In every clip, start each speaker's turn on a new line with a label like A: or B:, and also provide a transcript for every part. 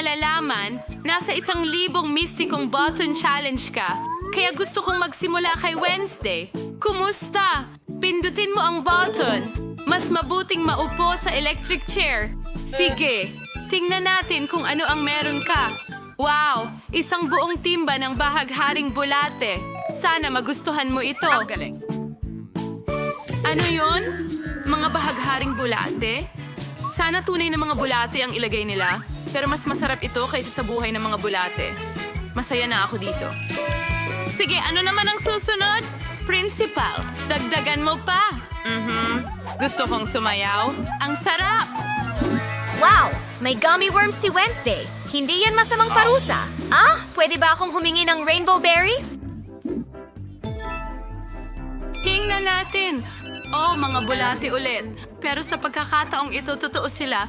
A: malalaman, nasa 1,000 mistikong button challenge ka. Kaya gusto kong magsimula kay Wednesday. Kumusta? Pindutin mo ang button. Mas mabuting maupo sa electric chair. Sige, tingnan natin kung ano ang meron ka. Wow! Isang buong timba ng bahagharing bulate. Sana magustuhan mo ito.
B: Ang galing.
A: Ano yon? Mga bahagharing bulate? Sana tunay na mga bulate ang ilagay nila. Pero mas masarap ito kaysa sa buhay ng mga bulate. Masaya na ako dito. Sige, ano naman ang susunod? Principal, dagdagan mo pa. Gusto kong sumayaw. Ang sarap!
C: Wow! May gummy worms si Wednesday. Hindi yan masamang parusa. Pwede ba akong humingi ng rainbow berries?
A: Tingnan natin. Oh, mga bulate ulit. Pero sa pagkakataong ito, totoo sila.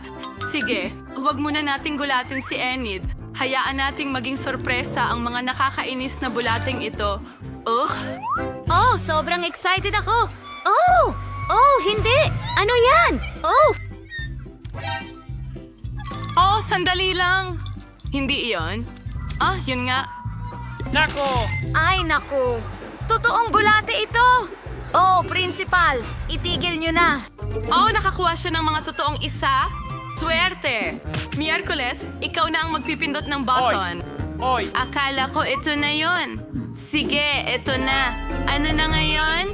A: Sige, huwag muna nating gulatin si Enid. Hayaan nating maging sorpresa ang mga nakakainis na bulating ito.
C: Oh, sobrang excited ako. Oh, hindi. Ano yan?
A: Oh, sandali lang. Hindi iyon? Yun nga.
B: Nako!
C: Ay, naku. Totoong bulate ito. Oh, principal, itigil nyo na.
A: Oh, nakakuha siya ng mga totoong isa? Swerte! Miyerkules, ikaw na ang magpipindot ng button.
B: Oy!
A: Akala ko ito na yon. Sige, ito na. Ano na ngayon?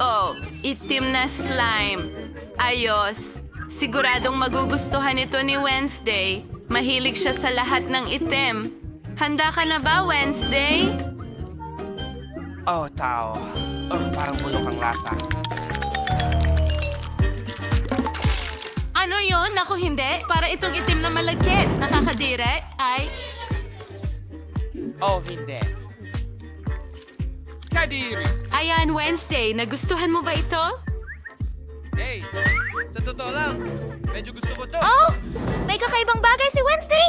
A: Oh, itim na slime. Ayos. Siguradong magugustuhan ito ni Wednesday. Mahilig siya sa lahat ng itim. Handa ka na ba, Wednesday?
B: Oh, tao. Oh, parang bulok ang lasa.
A: Ano yon? Naku, hindi. Para itong itim na malagkit. Nakakadire. Ay,
B: Oh, hindi. Kadiri!
A: ayan, Wednesday. Nagustuhan mo ba ito?
B: Hey! Sa totoo lang, medyo gusto ko to.
C: Oh, may kakaibang bagay si Wednesday.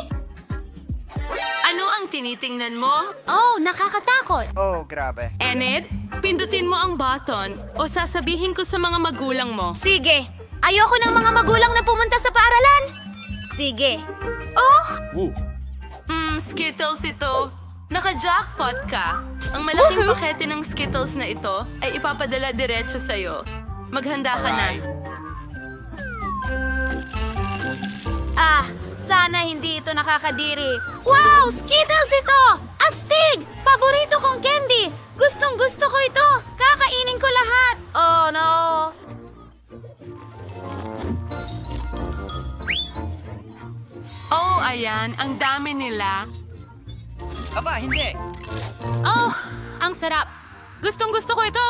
A: Ano ang tinitingnan mo?
C: Oh, nakakatakot.
B: Oh, grabe.
A: Enid, pindutin mo ang button o sasabihin ko sa mga magulang mo.
C: Sige, ayoko ng mga magulang na pumunta sa paaralan. Sige. Oh,
B: Woo!
A: Skittles ito. Naka-jackpot ka. Ang malaking pakete ng Skittles na ito ay ipapadala diretso sa'yo. Maghanda ka na.
C: sana hindi ito nakakadiri. Wow! Skittles ito! Astig! Paborito kong candy! Gustong gusto ko ito! Kakainin ko lahat! Oh no!
A: Oh, ayan. Ang dami nila.
B: Aba, hindi.
C: Oh! Ang sarap! Gustong gusto ko ito!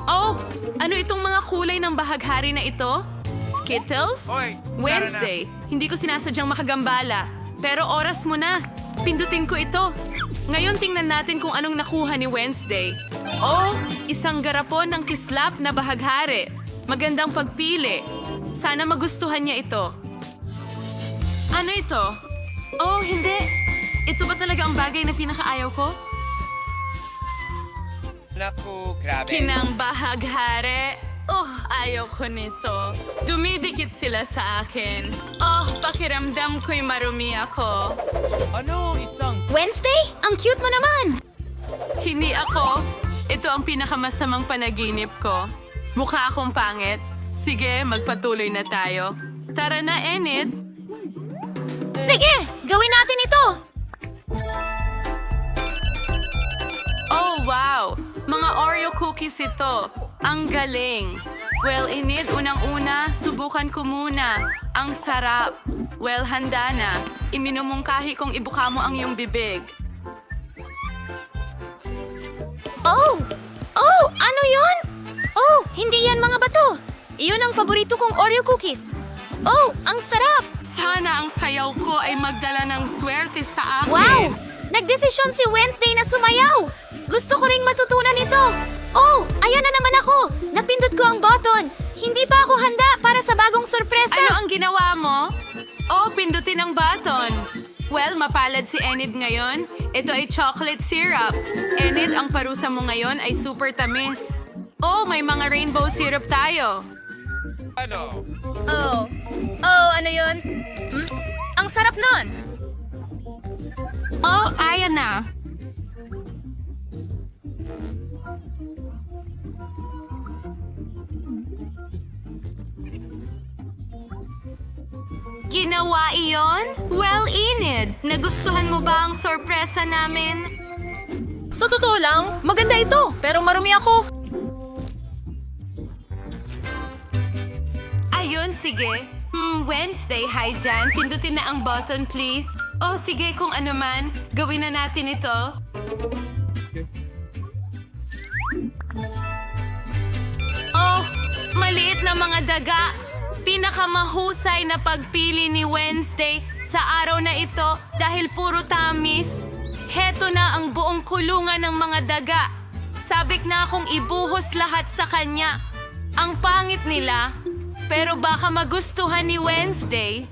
A: Oh, ano itong mga kulay ng bahaghari na ito? Skittles?
B: Hoy,
A: Wednesday. Hindi ko sinasadyang makagambala. Pero oras mo na. Pindutin ko ito. Ngayon tingnan natin kung anong nakuha ni Wednesday. Oh, isang garapon ng kislap na bahaghari. Magandang pagpili. Sana magustuhan niya ito. Ano ito? Oh, hindi. Ito ba talaga ang bagay na pinakaayaw ko?
B: Naku, grabe.
A: Kinang bahaghari. Oh, ayaw ko nito. Dumidikit sila sa akin. Oh, pakiramdam ko'y marumi ako.
B: Ano, isang...
C: Wednesday? Ang cute mo naman!
A: Hindi ako. Ito ang pinakamasamang panaginip ko. Mukha akong pangit. Sige, magpatuloy na tayo. Tara na, Enid.
C: Sige! Gawin natin ito!
A: Oh, wow! Mga Oreo cookies ito. Ang galing. Well, Enid, unang-una, subukan ko muna. Ang sarap. Well, handa na. Iminumungkahi kong ibuka mo ang iyong bibig.
C: Oh! Oh! Ano yun? Oh! Hindi yan mga bato! Iyon ang paborito kong Oreo cookies. Oh! Ang sarap!
A: Sana ang sayaw ko ay magdala ng swerte sa akin.
C: Wow! Nagdesisyon si Wednesday na sumayaw! Gusto ko ring matutunan ito! Oh! Ayan na naman ako! Napindot ko ang button! Hindi pa ako handa para sa bagong sorpresa!
A: Ano ang ginawa mo? Oh, pindutin ang button. Well, mapalad si Enid ngayon. Ito ay chocolate syrup. Enid, ang parusa mo ngayon ay super tamis. Oh, may mga rainbow syrup tayo.
B: Ano?
C: Oh! Oh, ano yun? Ang sarap nun!
A: Oh, ayan na. Ginawa iyon? Well, Enid, nagustuhan mo ba ang sorpresa namin?
C: Sa totoo lang, maganda ito, pero marumi ako.
A: Ayun, sige. Wednesday, hi Jan. Pindutin na ang button, please. Oh, sige, kung ano man. Gawin na natin ito. Oh, maliit na mga daga. Pinakamahusay na pagpili ni Wednesday sa araw na ito dahil puro tamis. Heto na ang buong kulungan ng mga daga. Sabik na akong ibuhos lahat sa kanya. Ang pangit nila, pero baka magustuhan ni Wednesday.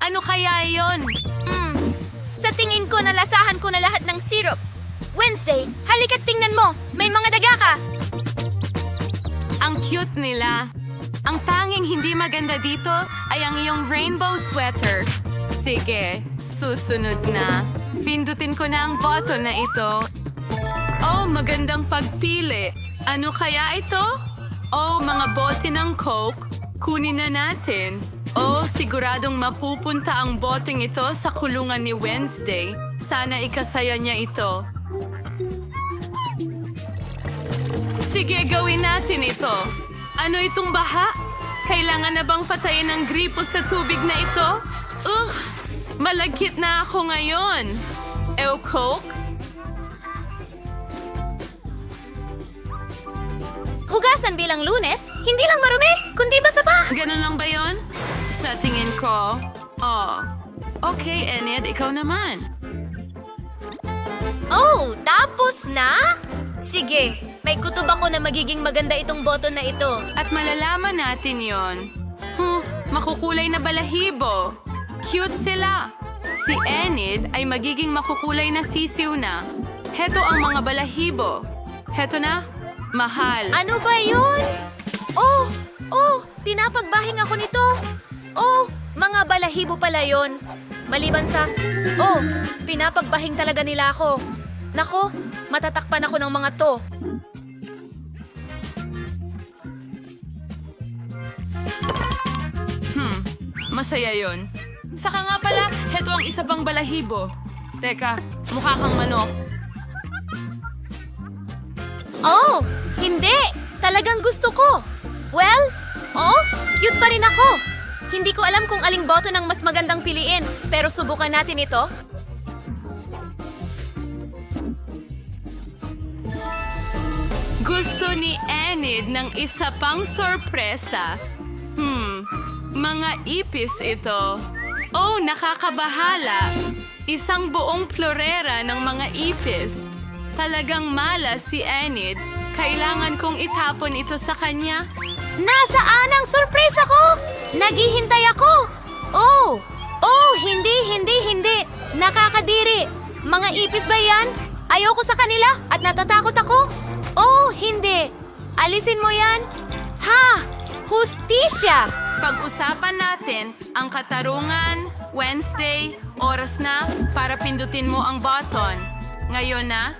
A: Ano kaya yon?
C: Sa tingin ko, nalasahan ko na lahat ng syrup. Wednesday, halika't tingnan mo. May mga daga ka.
A: Ang cute nila. Ang tanging hindi maganda dito ay ang iyong rainbow sweater. Sige, susunod na. Pindutin ko na ang button na ito. Oh, magandang pagpili. Ano kaya ito? Oh, mga bote ng Coke. Kunin na natin. Oh, siguradong mapupunta ang boteng ito sa kulungan ni Wednesday. Sana ikasaya niya ito. Sige, gawin natin ito. Ano itong baha? Kailangan na bang patayin ang gripo sa tubig na ito? Malagkit na ako ngayon. Coke?
C: Hugasan bilang Lunes, hindi lang marumi, kundi basa pa.
A: Ganun lang ba yon? Sa tingin ko, okay, Enid, ikaw naman.
C: Oh, tapos na? Sige, may kutob ako na magiging maganda itong button na ito.
A: At malalaman natin yon. Makukulay na balahibo. Cute sila. Si Enid ay magiging makukulay na sisiw na. Heto ang mga balahibo. Heto na, mahal.
C: Ano ba yun? Pinapagbahing ako nito. Mga balahibo pala yun. Maliban sa, pinapagbahing talaga nila ako. Nako, matatakpan ako ng mga to.
A: Masaya yon. Saka nga pala, heto ang isa pang balahibo. Teka, mukha kang manok.
C: Oh, hindi! Talagang gusto ko! Well, cute pa rin ako! Hindi ko alam kung aling boto ng mas magandang piliin, pero subukan natin ito.
A: Gusto ni Enid ng isa pang sorpresa. Mga ipis ito. Oh, nakakabahala. Isang buong florera ng mga ipis. Talagang malas si Enid. Kailangan kong itapon ito sa kanya.
C: Nasaan ang sorpresa ko? Naghihintay ako! Hindi! Nakakadiri! Mga ipis ba yan? Ayoko sa kanila at natatakot ako? Hindi! Alisin mo yan! Ha! Hustisya!
A: Pag-usapan natin ang katarungan, Wednesday, oras na para pindutin mo ang button. Ngayon na?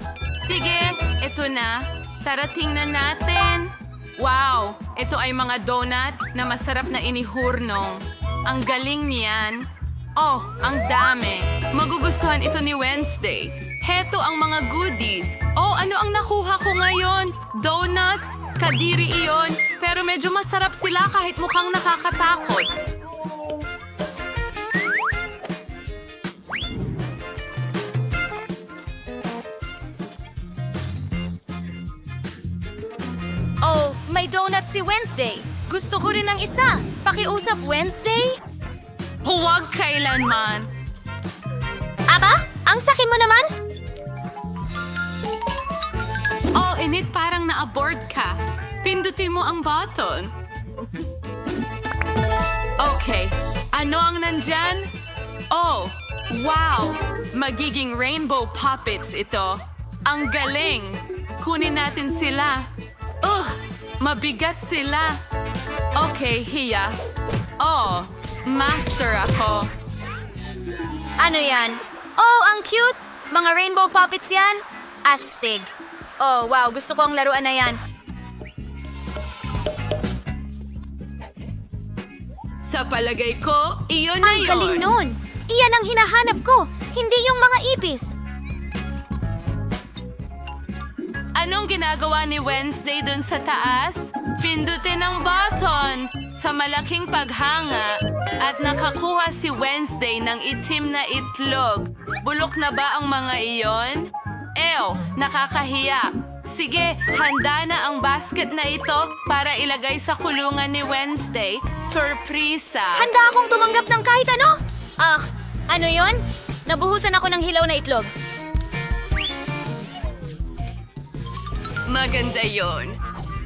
A: Sige, ito na. Tara tingnan natin. Wow, ito ay mga donut na masarap na inihurnong. Ang galing niyan. Oh, ang dami. Magugustuhan ito ni Wednesday. Heto ang mga goodies. Oh, ano ang nakuha ko ngayon? Donuts? Kadiri iyon. Pero medyo masarap sila kahit mukhang nakakatakot.
C: Oh, may donut si Wednesday. Gusto ko rin ng isa. Pakiusap, Wednesday?
A: Huwag kailanman.
C: Aba, ang sakin mo naman?
A: Oh, Enid, parang na-abort ka. Pindutin mo ang button. Okay, ano ang nandyan? Oh, wow! Magiging rainbow puppets ito. Ang galing! Kunin natin sila. Mabigat sila. Okay, Hiya. Oh, master ako.
C: Ano yan? Oh, ang cute! Mga rainbow puppets yan? Astig. Oh, wow. Gusto ko ang laruan na yan.
A: Sa palagay ko, iyon na
C: Ang
A: yun.
C: galing nun. Iyan ang hinahanap ko. Hindi yung mga ipis.
A: Anong ginagawa ni Wednesday dun sa taas? Pindutin ang button sa malaking paghanga at nakakuha si Wednesday ng itim na itlog. Bulok na ba ang mga iyon? Ew, nakakahiya. Sige, handa na ang basket na ito para ilagay sa kulungan ni Wednesday. Sorpresa!
C: Handa akong tumanggap ng kahit ano. Ano yon? Nabuhusan ako ng hilaw na itlog.
A: Maganda yon.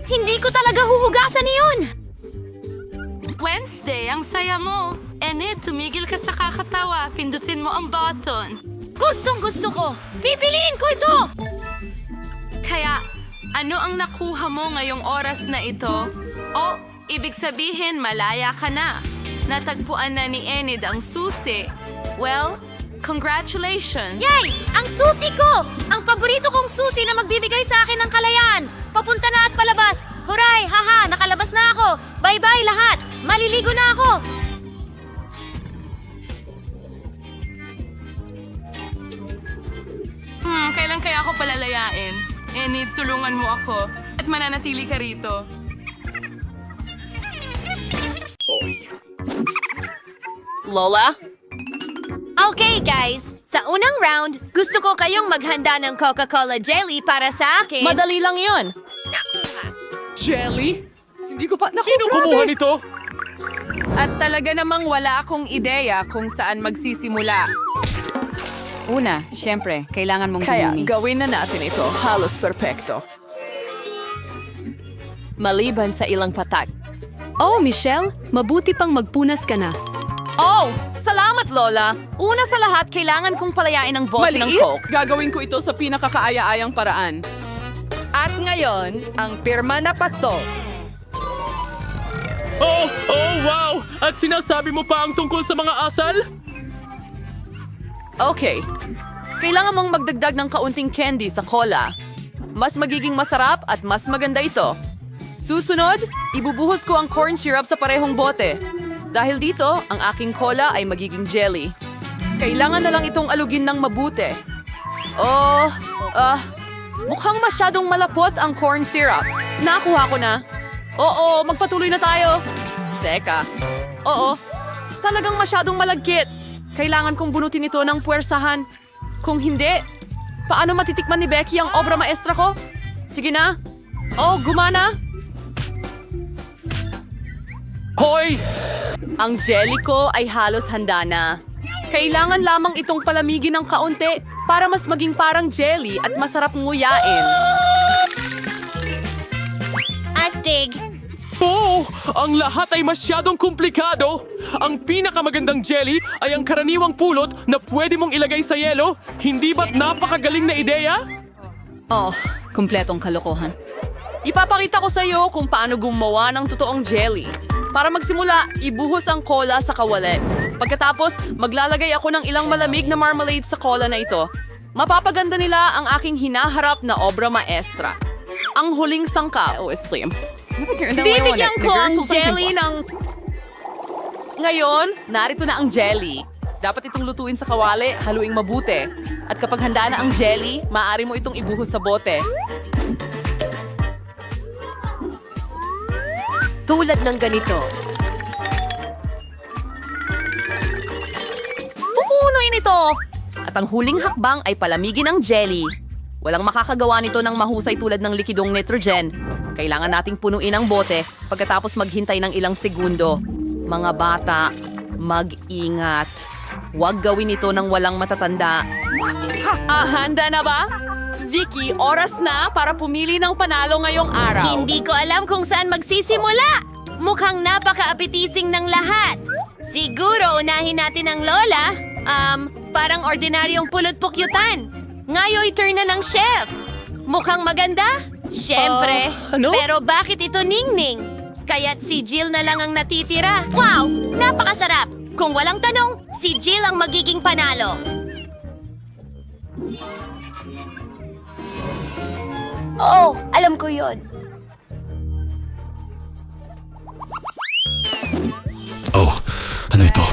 C: Hindi ko talaga huhugasan iyon.
A: Wednesday, ang saya mo. Enid, tumigil ka sa kakatawa. Pindutin mo ang button.
C: Gustong gusto ko. Pipiliin ko ito.
A: Kaya, ano ang nakuha mo ngayong oras na ito? O, ibig sabihin malaya ka na. Natagpuan na ni Enid ang susi. Well, congratulations!
C: Yay! Ang susi ko! Ang paborito kong susi na magbibigay sa akin ng kalayaan. Papunta na at palabas. Huray! Haha! Nakalabas na ako. Bye-bye lahat. Maliligo na ako.
A: Kailan kaya ako palalayain? Enid, tulungan mo ako. At mananatili ka rito.
D: Lola?
C: Okay, guys. Sa unang round, gusto ko kayong maghanda ng Coca-Cola jelly para sa akin.
D: Madali lang yon.
B: Jelly? Hindi ko pa...
E: Sino kumuha nito?
A: At talaga namang wala akong ideya kung saan magsisimula.
D: Una, syempre, kailangan mong
A: Kaya,
D: guminis.
A: gawin na natin ito. Halos perpekto.
D: Maliban sa ilang patak.
F: Oh, Michelle, mabuti pang magpunas ka na.
D: Oh! Salamat, Lola! Una sa lahat, kailangan kong palayain ang bote ng Coke.
G: Gagawin ko ito sa pinakakaaya-ayang paraan.
H: At ngayon, ang pirma na paso.
E: Oh, wow! At sinasabi mo pa ang tungkol sa mga asal?
D: Okay. Kailangan mong magdagdag ng kaunting candy sa cola. Mas magiging masarap at mas maganda ito. Susunod, ibubuhos ko ang corn syrup sa parehong bote. Dahil dito, ang aking cola ay magiging jelly. Kailangan na lang itong alugin ng mabuti. Mukhang masyadong malapot ang corn syrup. Nakuha ko na. Oo, magpatuloy na tayo. Teka. Oo, talagang masyadong malagkit. Kailangan kong bunutin ito ng puwersahan. Kung hindi, paano matitikman ni Becky ang obra maestra ko? Sige na. Oh, gumana.
E: Hoy!
D: Ang jelly ko ay halos handa na. Kailangan lamang itong palamigin ng kaunti para mas maging parang jelly at masarap nguyain.
C: Astig.
E: Oh! Ang lahat ay masyadong komplikado! Ang pinakamagandang jelly ay ang karaniwang pulot na pwede mong ilagay sa yelo. Hindi ba't napakagaling na ideya?
D: Oh, kumpletong kalokohan. Ipapakita ko sa iyo kung paano gumawa ng totoong jelly. Para magsimula, ibuhos ang cola sa kawali. Pagkatapos, maglalagay ako ng ilang malamig na marmalade sa cola na ito. Mapapaganda nila ang aking hinaharap na obra maestra. Ang huling sangkap. Bibigyan ko ang jelly ng... Ngayon, narito na ang jelly. Dapat itong lutuin sa kawali, haluing mabuti. At kapag handa na ang jelly, maaari mo itong ibuhos sa bote.
F: Tulad ng ganito.
D: Pupunuin ito! At ang huling hakbang ay palamigin ang jelly. Walang makakagawa nito ng mahusay tulad ng likidong nitrogen. Kailangan nating punuin ang bote pagkatapos maghintay ng ilang segundo. Mga bata, mag-ingat. Huwag gawin ito ng walang matatanda. Handa na ba? Vicky, oras na para pumili ng panalo ngayong araw.
C: Hindi ko alam kung saan magsisimula. Mukhang napaka-appetizing ng lahat. Siguro unahin natin ang lola. Parang ordinaryong pulot-pukyutan. Ngayoy turn na ng chef. Mukhang maganda? Siyempre.
E: Ano?
C: Pero bakit ito ningning? Kaya't si Jill na lang ang natitira. Wow! Napakasarap! Kung walang tanong, si Jill ang magiging panalo. Oo, alam ko yon.
I: Oh, ano ito?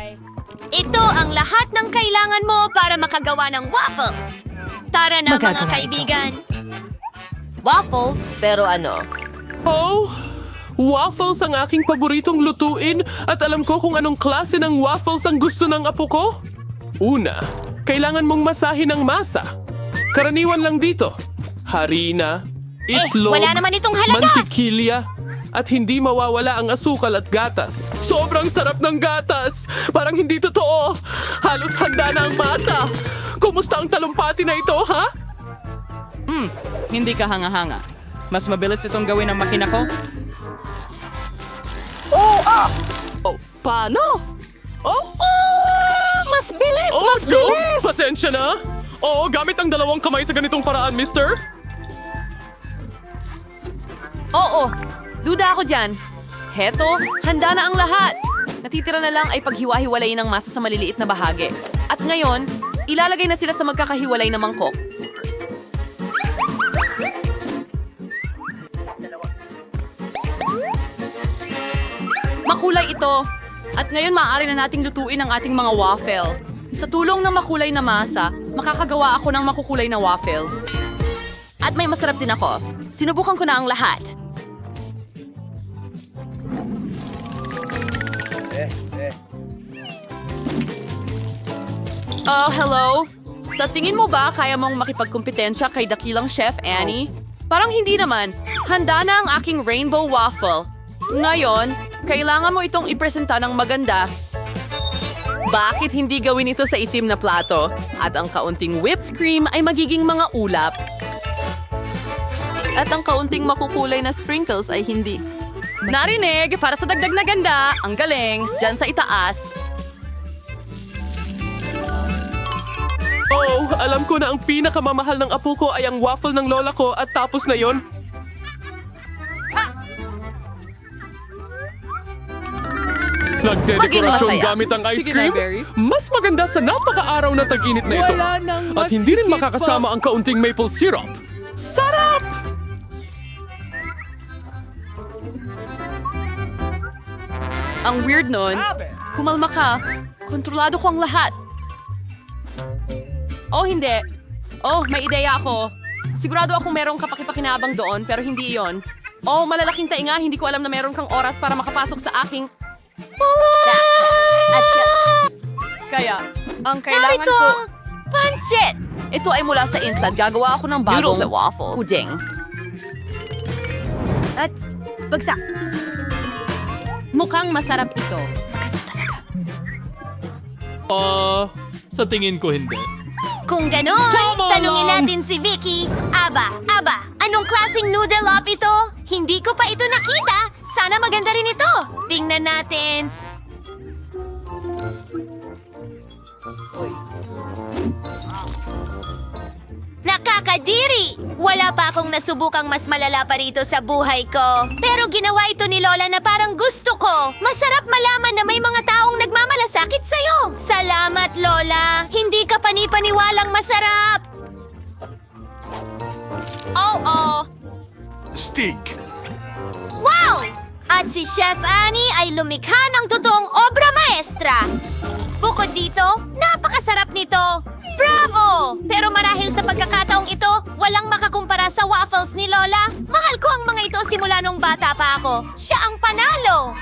C: Ito ang lahat ng kailangan mo para makagawa ng waffles. Tara na mga kaibigan. Waffles? Pero ano?
E: Oh, waffles ang aking paboritong lutuin at alam ko kung anong klase ng waffles ang gusto ng apo ko. Una, kailangan mong masahin ang masa. Karaniwan lang dito. Harina, itlog,
C: wala naman itong halaga.
E: mantikilya, at hindi mawawala ang asukal at gatas. Sobrang sarap ng gatas! Parang hindi totoo! Halos handa na ang masa! Kumusta ang talumpati na ito, ha?
G: Hindi ka hanga-hanga. Mas mabilis itong gawin ng makina ko.
E: Paano?
C: Mas bilis!
E: Oh, Joe! Pasensya na! Oo, gamit ang dalawang kamay sa ganitong paraan, mister.
D: Oo, duda ako dyan. Heto, handa na ang lahat. Natitira na lang ay paghiwa-hiwalayin ng masa sa maliliit na bahagi. At ngayon, ilalagay na sila sa magkakahiwalay na mangkok. Makulay ito. At ngayon maaari na nating lutuin ang ating mga waffle. Sa tulong ng makulay na masa, makakagawa ako ng makukulay na waffle. At may masarap din ako. Sinubukan ko na ang lahat. Oh, hello? Sa tingin mo ba kaya mong makipagkumpetensya kay dakilang Chef Annie? Parang hindi naman. Handa na ang aking rainbow waffle. Ngayon, kailangan mo itong ipresenta ng maganda. Bakit hindi gawin ito sa itim na plato? At ang kaunting whipped cream ay magiging mga ulap. At ang kaunting makukulay na sprinkles ay hindi. Narinig, para sa dagdag na ganda, ang galing, dyan sa itaas.
E: Oh, alam ko na ang pinakamamahal ng apo ko ay ang waffle ng lola ko at tapos na yon.
D: Maging
E: Nagdedekorasyon
D: masaya.
E: gamit ang ice
G: Sige
E: cream?
G: na, Berries.
E: Mas maganda sa napaka-araw na tag-init na ito.
G: Wala nang
E: At
G: mas
E: hindi rin
G: higit
E: makakasama ang kaunting maple syrup. Sarap!
D: Ang weird nun. Kumalma ka. Kontrolado ko ang lahat. Oh, hindi. Oh, may ideya ako. Sigurado akong merong kapakipakinabang doon, pero hindi iyon. Oh, malalaking tainga, hindi ko alam na meron kang oras para makapasok sa aking... Kaya, ang kailangan
C: Narito
D: ko...
C: ang pancit!
D: Ito ay mula sa Instant. Gagawa ako ng bagong
C: Noodles at waffles.
D: puding.
C: At bagsak. Mukhang masarap ito.
I: Sa tingin ko hindi.
C: Kung ganon,
E: Tama
C: tanungin
E: lang.
C: natin si Vicky. Aba, anong klaseng noodle up ito? Hindi ko pa ito nakita. Sana maganda rin ito. Tingnan natin. Nakakadiri! Wala pa akong nasubukang mas malala pa rito sa buhay ko. Pero ginawa ito ni Lola na parang gusto ko. Masarap malaman na may mga taong nagmamalasakit sa'yo. Salamat, Lola. Hindi ka panipaniwalang masarap. Oo.
I: Stig!
C: Wow! At si Chef Annie ay lumikha ng totoong obra maestra. Bukod dito, napakasarap nito. Bravo! Pero marahil sa pagkakataong ito, walang makakumpara sa waffles ni Lola. Mahal ko ang mga ito simula nung bata pa ako. Siya ang panalo!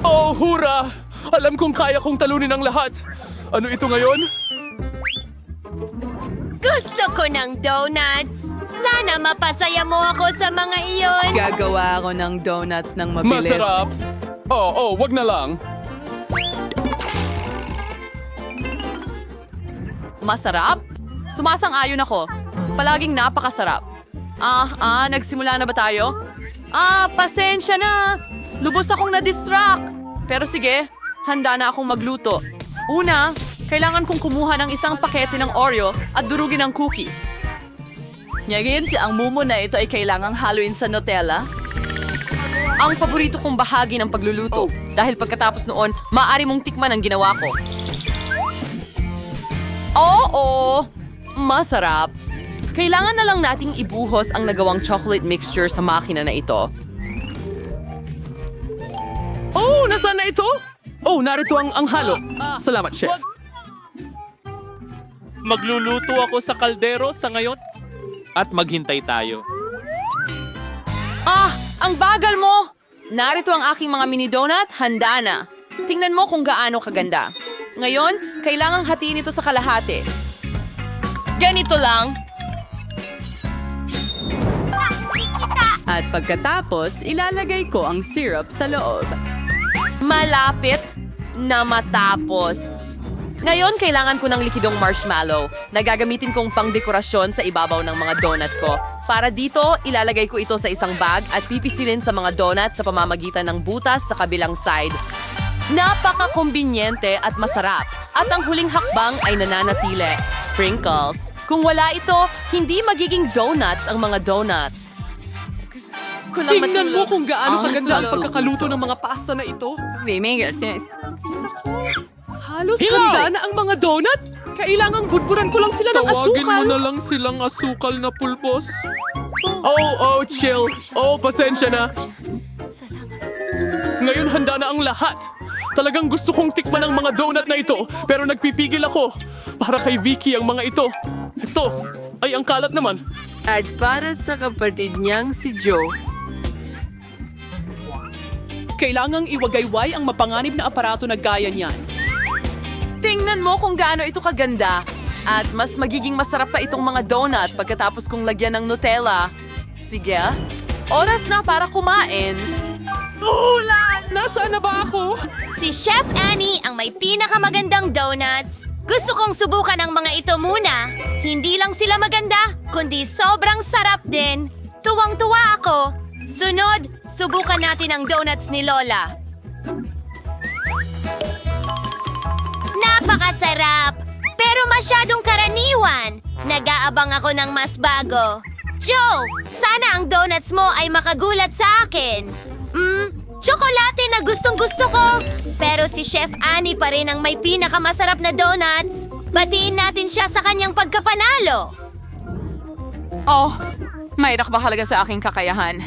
E: Oh, hura! Alam kong kaya kong talunin ang lahat. Ano ito ngayon?
C: Gusto ko ng donuts. Sana mapasaya mo ako sa mga iyon.
G: Gagawa ako ng donuts ng mabilis.
E: Masarap! Wag na lang.
D: Masarap? Sumasang-ayon ako. Palaging napakasarap. Nagsimula na ba tayo? Pasensya na. Lubos akong na-distract. Pero sige, handa na akong magluto. Una, kailangan kong kumuha ng isang pakete ng Oreo at durugin ng cookies.
H: Ngayon, ang mumo na ito ay kailangang haluin sa Nutella.
D: Ang paborito kong bahagi ng pagluluto. Dahil pagkatapos noon, maaari mong tikman ang ginawa ko. Oo! Masarap! Kailangan na lang nating ibuhos ang nagawang chocolate mixture sa makina na ito.
E: Oh, nasaan na ito? Oh, narito ang halo. Salamat, chef.
J: Magluluto ako sa kaldero sa ngayon at maghintay tayo.
D: Ah! Ang bagal mo! Narito ang aking mga mini donut, handa na. Tingnan mo kung gaano kaganda. Ngayon, kailangang hatiin ito sa kalahati. Ganito lang.
G: At pagkatapos, ilalagay ko ang syrup sa loob.
D: Malapit na matapos. Ngayon, kailangan ko ng likidong marshmallow na gagamitin kong pangdekorasyon sa ibabaw ng mga donut ko. Para dito, ilalagay ko ito sa isang bag at pipisilin sa mga donut sa pamamagitan ng butas sa kabilang side. Napaka-kumbinyente at masarap. At ang huling hakbang ay nananatili, sprinkles. Kung wala ito, hindi magiging donuts ang mga donuts.
E: Tingnan mo kung gaano kaganda ang pagkakaluto ng mga pasta na ito. Halos
J: Hilaw!
E: handa na ang mga donut. Kailangang budburan ko lang sila ng
J: Tawagin mo
E: asukal.
J: na lang silang asukal na pulbos.
E: Oh, chill. Oh, pasensya na. Ngayon handa na ang lahat. Talagang gusto kong tikman ang mga donut na ito, pero nagpipigil ako. Para kay Vicky ang mga ito. Ito, ay ang kalat naman.
A: At para sa kapatid niyang si Joe.
E: Kailangang iwagayway ang mapanganib na aparato na gaya niyan.
D: Tingnan mo kung gaano ito kaganda. At mas magiging masarap pa itong mga donut pagkatapos kong lagyan ng Nutella. Sige, oras na para kumain.
E: Nasaan na ba ako?
C: Si Chef Annie ang may pinakamagandang donuts. Gusto kong subukan ang mga ito muna. Hindi lang sila maganda, kundi sobrang sarap din. Tuwang-tuwa ako. Sunod, subukan natin ang donuts ni Lola. Napakasarap! Pero masyadong karaniwan. Nag-aabang ako ng mas bago. Joe, sana ang donuts mo ay makagulat sa akin. Tsokolate na gustong-gusto ko. Pero si Chef Annie pa rin ang may pinakamasarap na donuts. Batiin natin siya sa kanyang pagkapanalo.
G: Oh, mayroon ba halaga sa aking kakayahan?